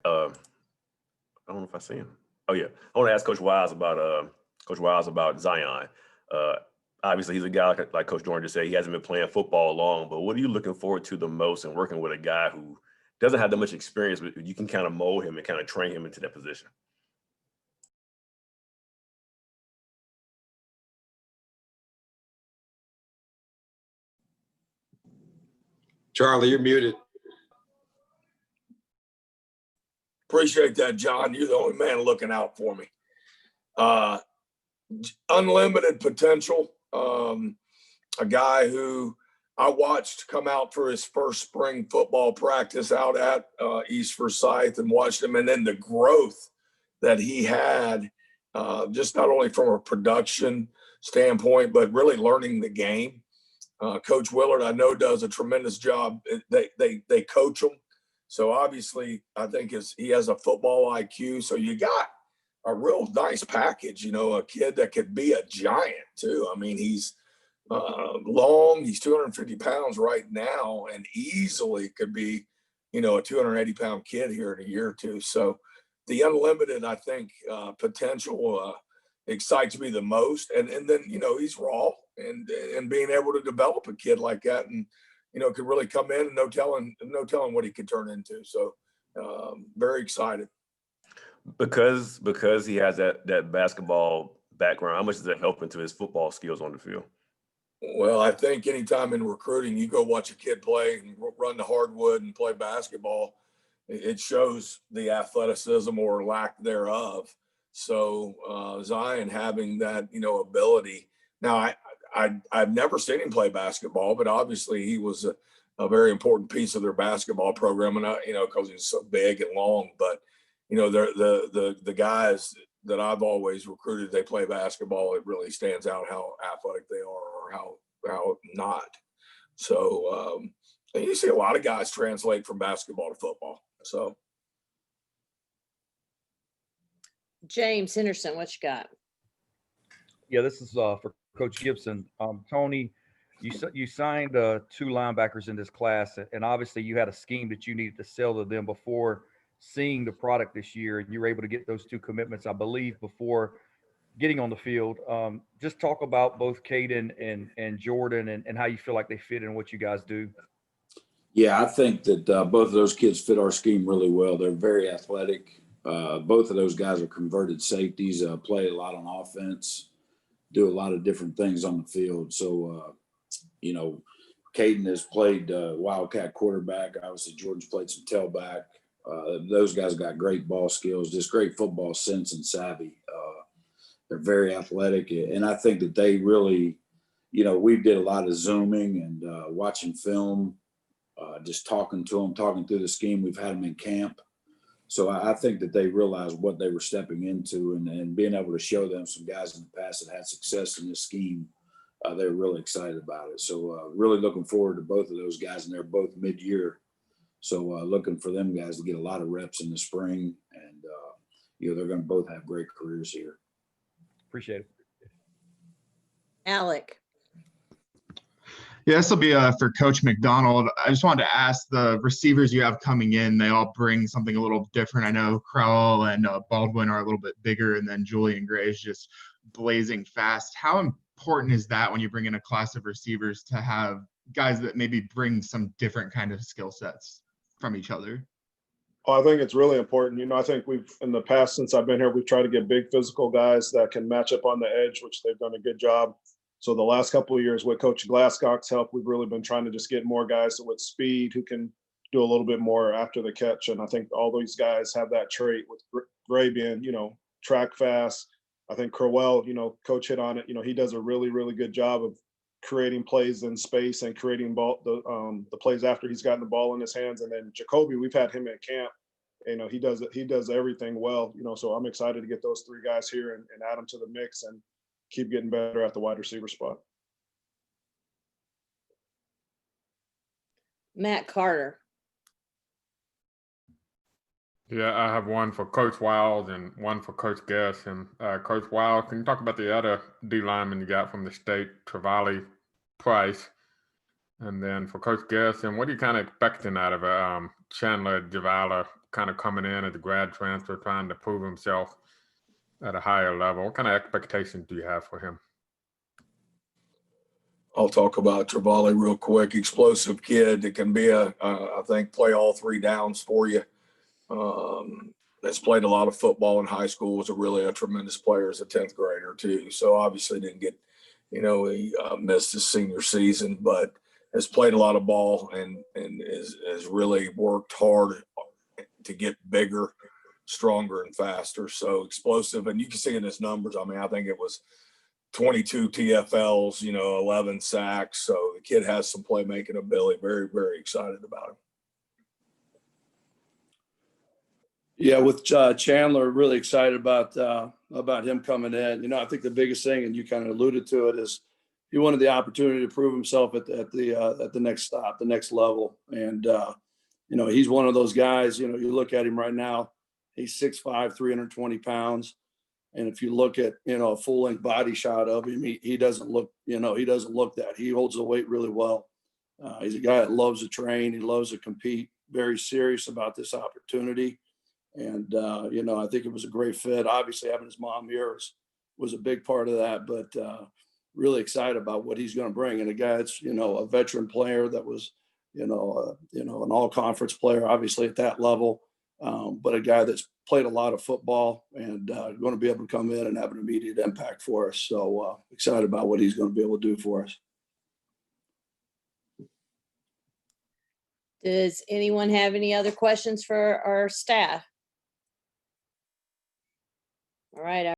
I don't know if I see him. Oh yeah, I want to ask Coach Wiles about Zion. Obviously, he's a guy like Coach Jordan just said. He hasn't been playing football long, but what are you looking forward to the most in working with a guy who doesn't have that much experience, but you can kind of mold him and kind of train him into that position? Charlie, you're muted. Appreciate that, John. You're the only man looking out for me. Unlimited potential. A guy who I watched come out for his first spring football practice out at East Forsyth and watched him, and then the growth that he had, just not only from a production standpoint, but really learning the game. Coach Willard, I know, does a tremendous job. They coach him. So obviously, I think he has a football IQ. So you got a real nice package, a kid that could be a giant too. I mean, he's long, he's 250 pounds right now and easily could be, a 280-pound kid here in a year or two. So the unlimited, I think, potential excites me the most. And then, he's raw and being able to develop a kid like that and, could really come in and no telling what he could turn into. So very excited. Because he has that basketball background, how much does that help into his football skills on the field? Well, I think anytime in recruiting, you go watch a kid play and run the hardwood and play basketball, it shows the athleticism or lack thereof. So Zion having that, ability. Now, I've never seen him play basketball, but obviously he was a very important piece of their basketball program, and because he's so big and long. But the guys that I've always recruited, they play basketball. It really stands out how athletic they are or how not. So you see a lot of guys translate from basketball to football. So James Henderson, what you got? Yeah, this is for Coach Gibson. Tony, you signed 2 linebackers in this class, and obviously you had a scheme that you needed to sell to them before seeing the product this year, and you were able to get those 2 commitments, I believe, before getting on the field. Just talk about both Caden and Jordan and how you feel like they fit in what you guys do. Yeah, I think that both of those kids fit our scheme really well. They're very athletic. Both of those guys are converted safeties, play a lot on offense, do a lot of different things on the field. So, Caden has played Wildcat quarterback. Obviously, Jordan's played some tailback. Those guys got great ball skills, just great football sense and savvy. They're very athletic. And I think that they really, we did a lot of Zooming and watching film, just talking to them, talking through the scheme. We've had them in camp. So I think that they realized what they were stepping into and being able to show them some guys in the past that had success in this scheme. They're really excited about it. So really looking forward to both of those guys, and they're both mid-year. So looking for them guys to get a lot of reps in the spring, and they're going to both have great careers here. Appreciate it. Alec. Yeah, this will be for Coach McDonald. I just wanted to ask, the receivers you have coming in, they all bring something a little different. I know Crowell and Baldwin are a little bit bigger, and then Julian Gray is just blazing fast. How important is that when you bring in a class of receivers to have guys that maybe bring some different kind of skill sets from each other? I think it's really important. I think we've, in the past, since I've been here, we've tried to get big physical guys that can match up on the edge, which they've done a good job. So the last couple of years with Coach Glasscock's help, we've really been trying to just get more guys with speed who can do a little bit more after the catch. And I think all these guys have that trait, with Gray being, track fast. I think Crowell, Coach hit on it. He does a really, really good job of creating plays in space and creating the plays after he's gotten the ball in his hands. And then Jacoby, we've had him at camp. He does everything well. So I'm excited to get those 3 guys here and add them to the mix and keep getting better at the wide receiver spot. Matt Carter. Yeah, I have one for Coach Wiles and one for Coach Guess. And Coach Wiles, can you talk about the other D lineman you got from the state, Travali Price? And then for Coach Guess, and what are you kind of expecting out of Chandler Javala kind of coming in as a grad transfer, trying to prove himself at a higher level. What kind of expectations do you have for him? I'll talk about Travali real quick. Explosive kid that can be I think, play all three downs for you. Has played a lot of football in high school, was a tremendous player as a 10th grader too. So obviously didn't get, he missed his senior season, but has played a lot of ball and has really worked hard to get bigger, stronger, and faster. So explosive, and you can see in his numbers. I mean, I think it was 22 TFLs, 11 sacks. So the kid has some playmaking ability. Very, very excited about him. Yeah, with Chandler, really excited about him coming in. I think the biggest thing, and you kind of alluded to it, is he wanted the opportunity to prove himself at the next stop, the next level. And he's one of those guys. You look at him right now, he's 6'5", 320 pounds. And if you look at, a full length body shot of him, he doesn't look, that. He holds the weight really well. He's a guy that loves to train. He loves to compete, very serious about this opportunity. And, I think it was a great fit. Obviously, having his mom here was a big part of that, but really excited about what he's going to bring. And a guy that's, a veteran player that was, an all-conference player, obviously at that level, but a guy that's played a lot of football and going to be able to come in and have an immediate impact for us. So excited about what he's going to be able to do for us. Does anyone have any other questions for our staff? All right.